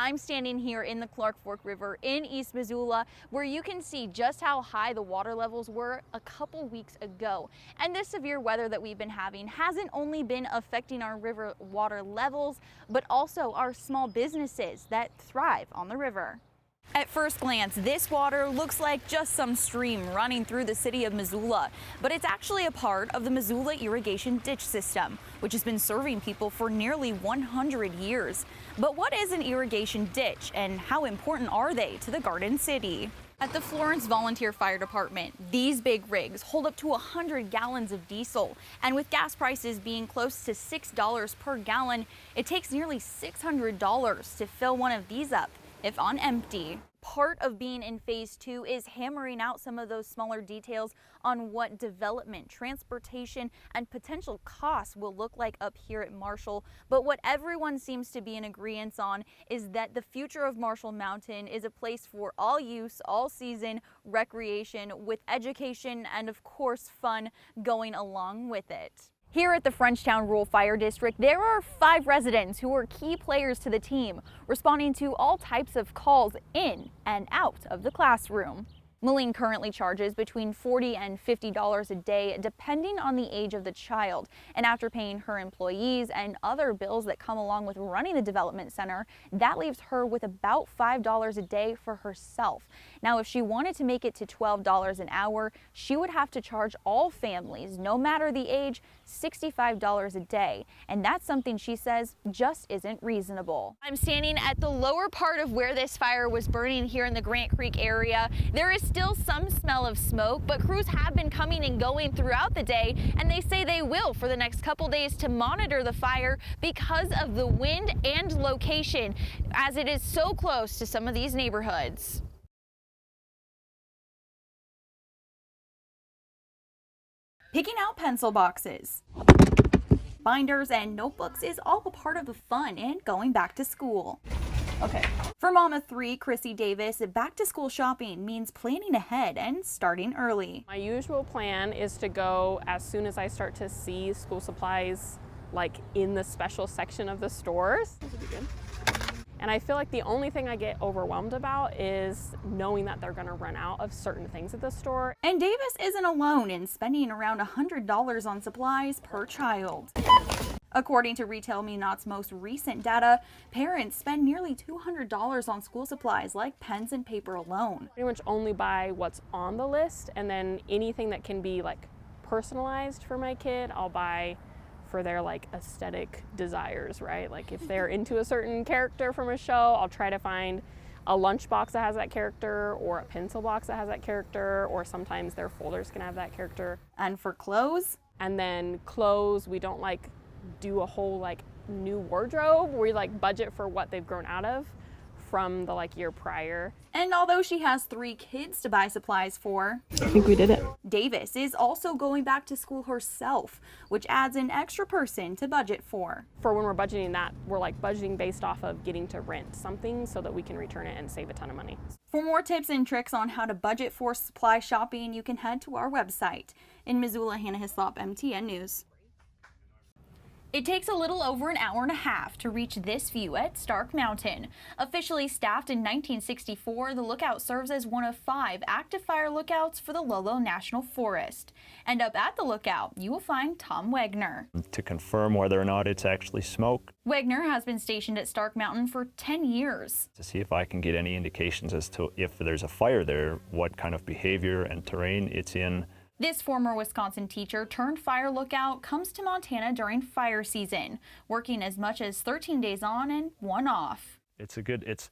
I'm standing here in the Clark Fork River in East Missoula, where you can see just how high the water levels were a couple weeks ago. And this severe weather that we've been having hasn't only been affecting our river water levels, but also our small businesses that thrive on the river. At first glance, this water looks like just some stream running through the city of Missoula, but it's actually a part of the Missoula irrigation ditch system, which has been serving people for nearly 100 years. But what is an irrigation ditch, and how important are they to the Garden City? At the Florence Volunteer Fire Department, these big rigs hold up to 100 gallons of diesel, and with gas prices being close to $6 per gallon, it takes nearly $600 to fill one of these up, if on empty. Part of being in phase 2 is hammering out some of those smaller details on what development, transportation, and potential costs will look like up here at Marshall. But what everyone seems to be in agreement on is that the future of Marshall Mountain is a place for all use, all season recreation, with education and of course fun going along with it. Here at the Frenchtown Rural Fire District, there are 5 residents who are key players to the team, responding to all types of calls in and out of the classroom. Malene currently charges between $40 and $50 a day, depending on the age of the child. And after paying her employees and other bills that come along with running the development center, that leaves her with about $5 a day for herself. Now, if she wanted to make it to $12 an hour, she would have to charge all families, no matter the age, $65 a day. And that's something she says just isn't reasonable. I'm standing at the lower part of where this fire was burning here in the Grant Creek area. There is still some smell of smoke, but crews have been coming and going throughout the day, and they say they will for the next couple days to monitor the fire because of the wind and location, as it is so close to some of these neighborhoods. Picking out pencil boxes, binders, and notebooks is all a part of the fun and going back to school. Okay. For Mom of 3, Chrissy Davis, back to school shopping means planning ahead and starting early. My usual plan is to go as soon as I start to see school supplies like in the special section of the stores. This would be good. And I feel like the only thing I get overwhelmed about is knowing that they're gonna run out of certain things at the store. And Davis isn't alone in spending around $100 on supplies per child. According to Retail Me Not's most recent data, parents spend nearly $200 on school supplies like pens and paper alone. Pretty much only buy what's on the list, and then anything that can be like personalized for my kid, I'll buy for their like aesthetic desires, right? Like if they're into a certain character from a show, I'll try to find a lunchbox that has that character, or a pencil box that has that character, or sometimes their folders can have that character. And for clothes? And then clothes, we don't like do a whole like new wardrobe. We like budget for what they've grown out of from the like year prior. And although she has 3 kids to buy supplies for, I think we did it. Davis is also going back to school herself, which adds an extra person to budget for. For when we're budgeting that, we're like budgeting based off of getting to rent something so that we can return it and save a ton of money. For more tips and tricks on how to budget for supply shopping, you can head to our website. In Missoula, Hannah Hislop, MTN News. It takes a little over an hour and a half to reach this view at Stark Mountain. Officially staffed in 1964, the lookout serves as one of 5 active fire lookouts for the Lolo National Forest. And up at the lookout, you will find Tom Wegner. To confirm whether or not it's actually smoke. Wegner has been stationed at Stark Mountain for 10 years. To see if I can get any indications as to if there's a fire there, what kind of behavior and terrain it's in. This former Wisconsin teacher turned fire lookout comes to Montana during fire season, working as much as 13 days on and 1 off. It's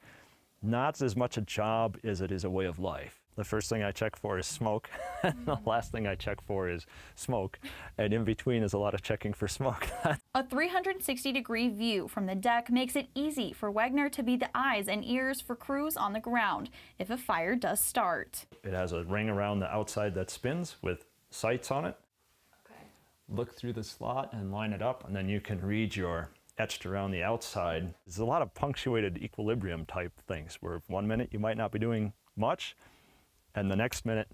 not as much a job as it is a way of life. The first thing I check for is smoke, and the last thing I check for is smoke, and in between is a lot of checking for smoke. A 360-degree view from the deck makes it easy for Wegner to be the eyes and ears for crews on the ground if a fire does start. It has a ring around the outside that spins with sights on it. Okay. Look through the slot and line it up, and then you can read your etched around the outside. There's a lot of punctuated equilibrium type things where 1 minute you might not be doing much, and the next minute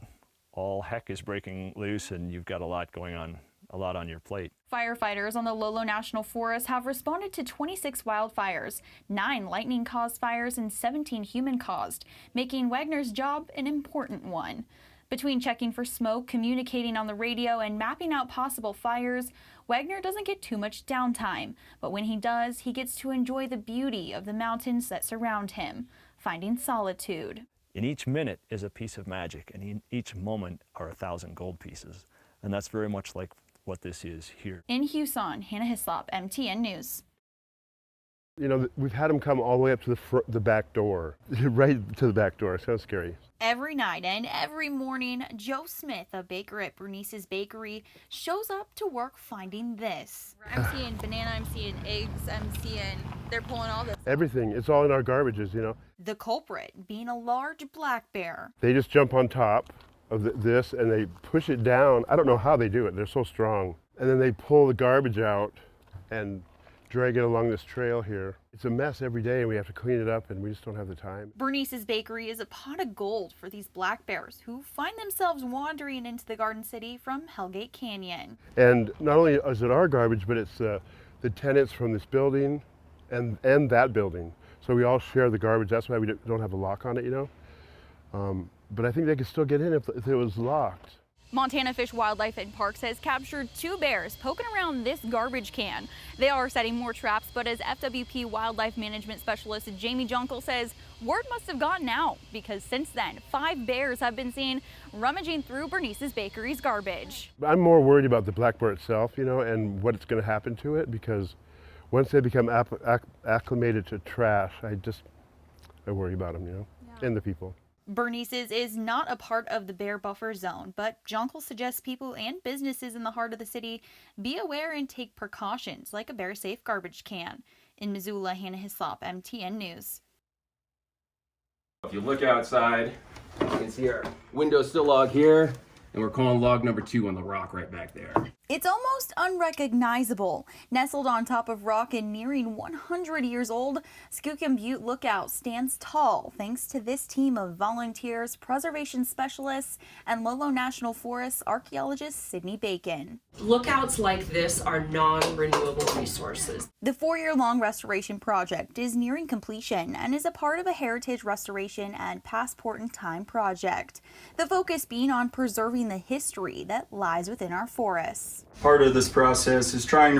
all heck is breaking loose and you've got a lot going on a lot on your plate. Firefighters on the Lolo National Forest have responded to 26 wildfires, 9 lightning-caused fires, and 17 human-caused, making Wagner's job an important one. Between checking for smoke, communicating on the radio, and mapping out possible fires, Wagner doesn't get too much downtime. But when he does, he gets to enjoy the beauty of the mountains that surround him, finding solitude. In each minute is a piece of magic, and in each moment are 1,000 gold pieces. And that's very much like what this is here. In Houston, Hannah Hislop, MTN News. You know, we've had them come all the way up to the back door, right to the back door. It sounds scary. Every night and every morning, Joe Smith, a baker at Bernice's Bakery, shows up to work finding this. I'm seeing banana, I'm seeing eggs, I'm seeing they're pulling all this. Everything. It's all in our garbages, you know. The culprit being a large black bear. They just jump on top of this and they push it down. I don't know how they do it. They're so strong. And then they pull the garbage out and drag it along this trail here. It's a mess every day and we have to clean it up and we just don't have the time. Bernice's Bakery is a pot of gold for these black bears who find themselves wandering into the Garden City from Hellgate Canyon. And not only is it our garbage, but it's the tenants from this building and that building. So we all share the garbage. That's why we don't have a lock on it, you know. But I think they could still get in if it was locked. Montana Fish, Wildlife and Parks has captured 2 bears poking around this garbage can. They are setting more traps, but as FWP Wildlife Management Specialist Jamie Junkel says, word must have gotten out because since then, 5 bears have been seen rummaging through Bernice's Bakery's garbage. I'm more worried about the black bear itself, you know, and what's going to happen to it, because once they become acclimated to trash, I worry about them, you know, and the people. Bernice's is not a part of the bear buffer zone, but Junkel suggests people and businesses in the heart of the city be aware and take precautions like a bear-safe garbage can. In Missoula, Hannah Hislop, MTN News. If you look outside, you can see our window sill log here, and we're calling log number 2 on the rock right back there. It's almost unrecognizable. Nestled on top of rock and nearing 100 years old, Skookum Butte Lookout stands tall thanks to this team of volunteers, preservation specialists, and Lolo National Forest archaeologist Sydney Bacon. Lookouts like this are non-renewable resources. The 4-year-long restoration project is nearing completion and is a part of a heritage restoration and passport in time project. The focus being on preserving the history that lies within our forests. Part of this process is trying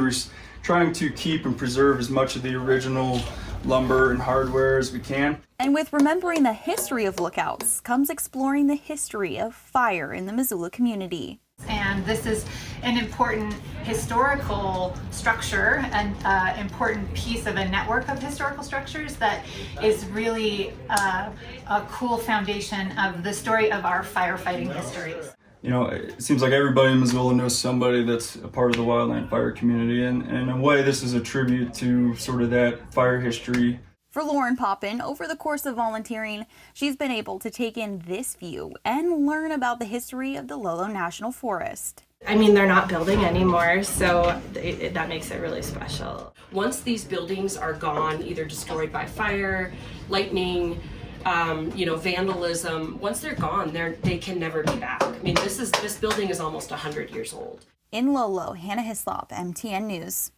to keep and preserve as much of the original lumber and hardware as we can. And with remembering the history of lookouts comes exploring the history of fire in the Missoula community. And this is an important historical structure, an important piece of a network of historical structures that is really a cool foundation of the story of our firefighting histories. You know, it seems like everybody in Missoula knows somebody that's a part of the wildland fire community, and in a way this is a tribute to sort of that fire history. For Lauren Poppin, over the course of volunteering, she's been able to take in this view and learn about the history of the Lolo National Forest. I mean, they're not building anymore, so that makes it really special. Once these buildings are gone, either destroyed by fire, lightning, vandalism, once they're gone, they can never be back. I mean, this building is almost 100 years old. In Lolo, Hannah Hislop, MTN News.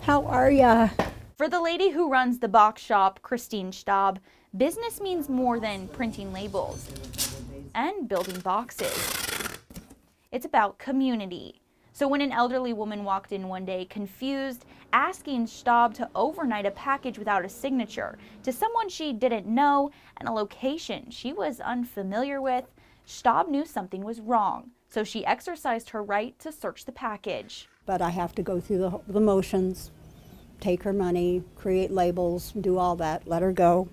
How are ya? For the lady who runs the box shop, Christine Staub, business means more than printing labels and building boxes. It's about community. So when an elderly woman walked in one day confused, asking Staub to overnight a package without a signature to someone she didn't know and a location she was unfamiliar with, Staub knew something was wrong. So she exercised her right to search the package. But I have to go through the motions, take her money, create labels, do all that, let her go.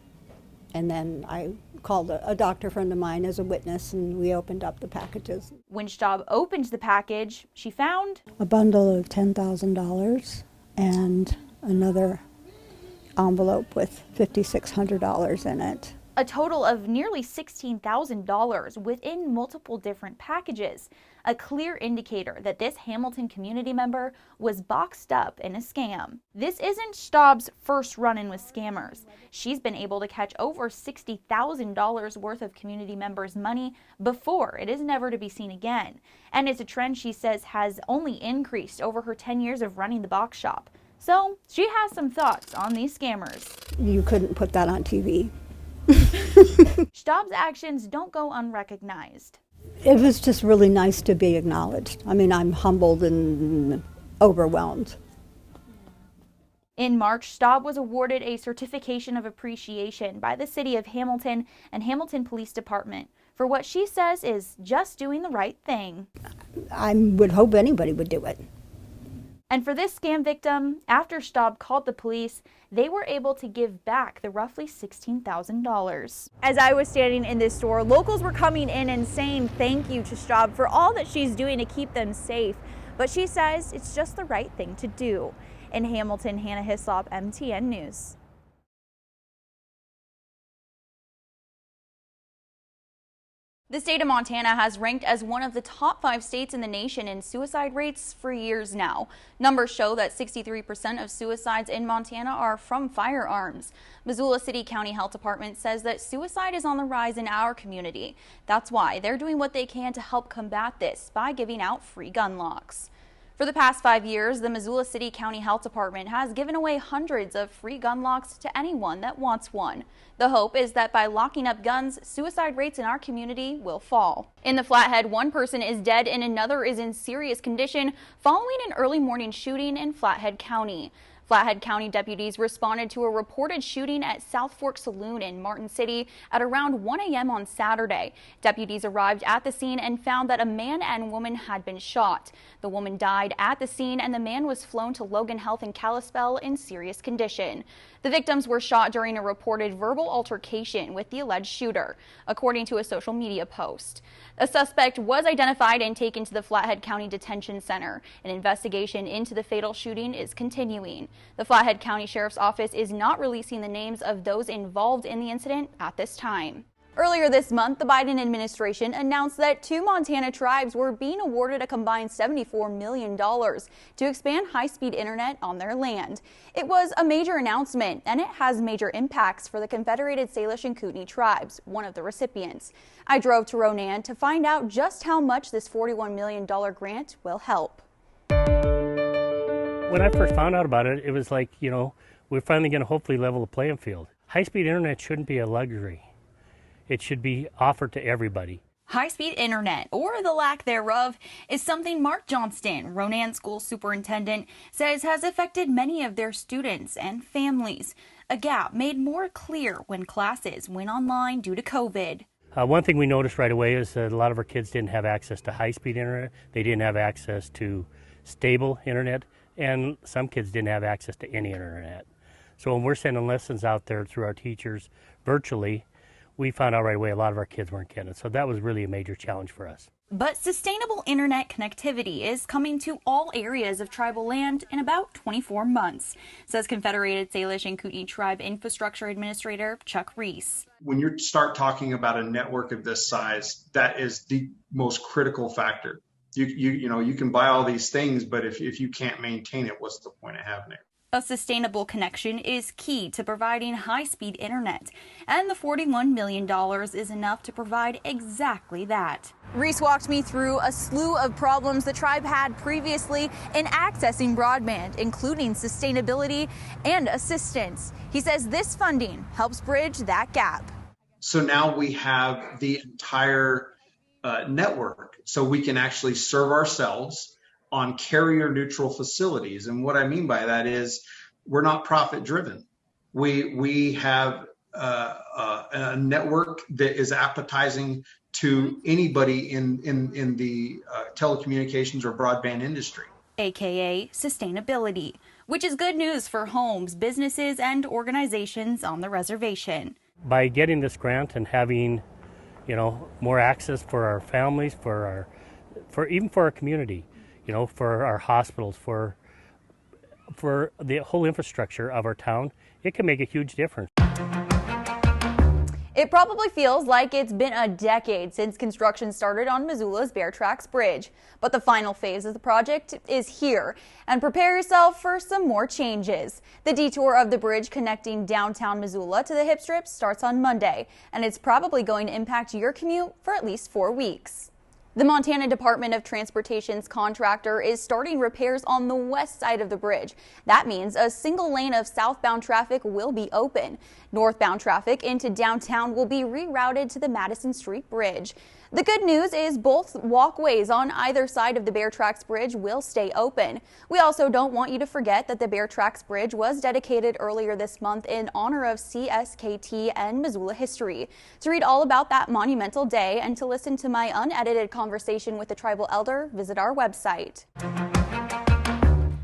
And then I called a doctor friend of mine as a witness, and we opened up the packages. When Staub opened the package, she found a bundle of $10,000 and another envelope with $5,600 in it. a total of nearly $16,000 within multiple different packages, a clear indicator that this Hamilton community member was boxed up in a scam. This isn't Staub's first run-in with scammers. She's been able to catch over $60,000 worth of community members' money before. It is never to be seen again. And it's a trend she says has only increased over her 10 years of running the box shop. So she has some thoughts on these scammers. You couldn't put that on TV. Staub's actions don't go unrecognized. It was just really nice to be acknowledged. I mean, I'm humbled and overwhelmed. In March, Staub was awarded a certification of appreciation by the City of Hamilton and Hamilton Police Department for what she says is just doing the right thing. I would hope anybody would do it. And for this scam victim, after Staub called the police, they were able to give back the roughly $16,000. As I was standing in this store, locals were coming in and saying thank you to Staub for all that she's doing to keep them safe. But she says it's just the right thing to do. In Hamilton, Hannah Hislop, MTN News. The state of Montana has ranked as one of the top 5 states in the nation in suicide rates for years now. Numbers show that 63% of suicides in Montana are from firearms. Missoula City County Health Department says that suicide is on the rise in our community. That's why they're doing what they can to help combat this by giving out free gun locks. For the past 5 years, the Missoula City County Health Department has given away hundreds of free gun locks to anyone that wants one. The hope is that by locking up guns, suicide rates in our community will fall. In the Flathead, one person is dead and another is in serious condition following an early morning shooting in Flathead County. Flathead County deputies responded to a reported shooting at South Fork Saloon in Martin City at around 1 a.m. on Saturday. Deputies arrived at the scene and found that a man and woman had been shot. The woman died at the scene and the man was flown to Logan Health in Kalispell in serious condition. The victims were shot during a reported verbal altercation with the alleged shooter, according to a social media post. A suspect was identified and taken to the Flathead County Detention Center. An investigation into the fatal shooting is continuing. The Flathead County Sheriff's Office is not releasing the names of those involved in the incident at this time. Earlier this month, the Biden administration announced that 2 Montana tribes were being awarded a combined $74 million to expand high-speed internet on their land. It was a major announcement, and it has major impacts for the Confederated Salish and Kootenai tribes, one of the recipients. I drove to Ronan to find out just how much this $41 million grant will help. When I first found out about it, it was like, we're finally going to hopefully level the playing field. High-speed internet shouldn't be a luxury. It should be offered to everybody. High-speed internet, or the lack thereof, is something Mark Johnston, Ronan School Superintendent, says has affected many of their students and families. A gap made more clear when classes went online due to COVID. One thing we noticed right away is that a lot of our kids didn't have access to high-speed internet. They didn't have access to stable internet, and some kids didn't have access to any internet. So when we're sending lessons out there through our teachers virtually, we found out right away a lot of our kids weren't getting it. So that was really a major challenge for us. But sustainable internet connectivity is coming to all areas of tribal land in about 24 months, says Confederated Salish and Kootenai Tribe Infrastructure Administrator Chuck Reese. When you start talking about a network of this size, that is the most critical factor. You can buy all these things, but if you can't maintain it, what's the point of having it? A sustainable connection is key to providing high-speed internet, and the $41 million is enough to provide exactly that. Reese walked me through a slew of problems the tribe had previously in accessing broadband, including sustainability and assistance. He says this funding helps bridge that gap. So now we have the entire network, so we can actually serve ourselves on carrier neutral facilities. And what I mean by that is we're not profit driven. We have a network that is appetizing to anybody in the telecommunications or broadband industry. AKA sustainability, which is good news for homes, businesses, and organizations on the reservation. By getting this grant and having, more access for our families, even for our community, for our hospitals, for the whole infrastructure of our town, it can make a huge difference. It probably feels like it's been a decade since construction started on Missoula's Bear Tracks Bridge, but the final phase of the project is here, and prepare yourself for some more changes. The detour of the bridge connecting downtown Missoula to the Hip Strip starts on Monday, and it's probably going to impact your commute for at least 4 weeks. The Montana Department of Transportation's contractor is starting repairs on the west side of the bridge. That means a single lane of southbound traffic will be open. Northbound traffic into downtown will be rerouted to the Madison Street Bridge. The good news is both walkways on either side of the Bear Tracks Bridge will stay open. We also don't want you to forget that the Bear Tracks Bridge was dedicated earlier this month in honor of CSKT and Missoula history. To read all about that monumental day and to listen to my unedited conversation with the tribal elder, visit our website.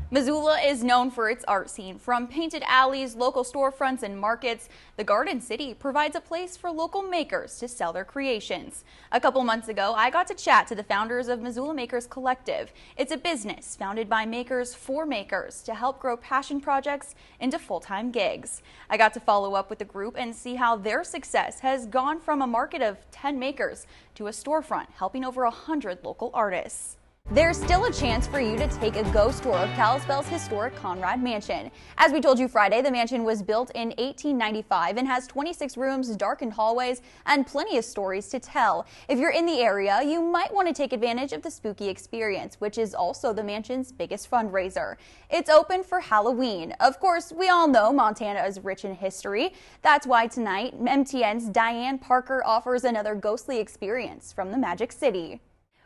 Missoula is known for its art scene. From painted alleys, local storefronts, and markets, the Garden City provides a place for local makers to sell their creations. A couple months ago, I got to chat to the founders of Missoula Makers Collective. It's a business founded by makers for makers to help grow passion projects into full-time gigs. I got to follow up with the group and see how their success has gone from a market of 10 makers to a storefront helping over 100 local artists. There's still a chance for you to take a ghost tour of Kalispell's historic Conrad Mansion. As we told you Friday, the mansion was built in 1895 and has 26 rooms, darkened hallways, and plenty of stories to tell. If you're in the area, you might want to take advantage of the spooky experience, which is also the mansion's biggest fundraiser. It's open for Halloween. Of course, we all know Montana is rich in history. That's why tonight, MTN's Diane Parker offers another ghostly experience from the Magic City.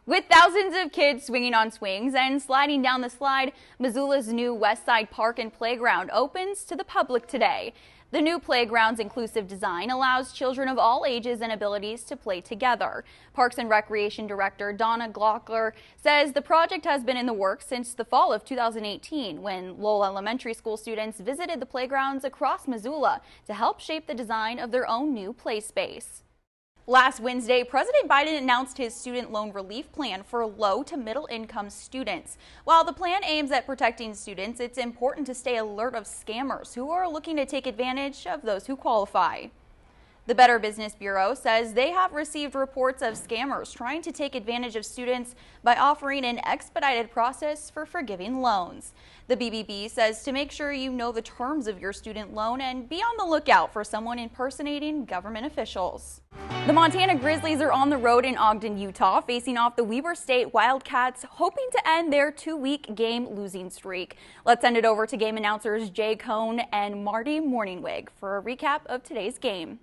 With thousands of kids swinging on swings and sliding down the slide, Missoula's new West Side Park and Playground opens to the public today. The new playground's inclusive design allows children of all ages and abilities to play together. Parks and Recreation Director Donna Glockler says the project has been in the works since the fall of 2018, when Lowell Elementary School students visited the playgrounds across Missoula to help shape the design of their own new play space. Last Wednesday, President Biden announced his student loan relief plan for low to middle income students. While the plan aims at protecting students, it's important to stay alert of scammers who are looking to take advantage of those who qualify. The Better Business Bureau says they have received reports of scammers trying to take advantage of students by offering an expedited process for forgiving loans. The BBB says to make sure you know the terms of your student loan and be on the lookout for someone impersonating government officials. The Montana Grizzlies are on the road in Ogden, Utah, facing off the Weber State Wildcats, hoping to end their 2-week game losing streak. Let's send it over to game announcers Jay Cohn and Marty Morningwig for a recap of today's game.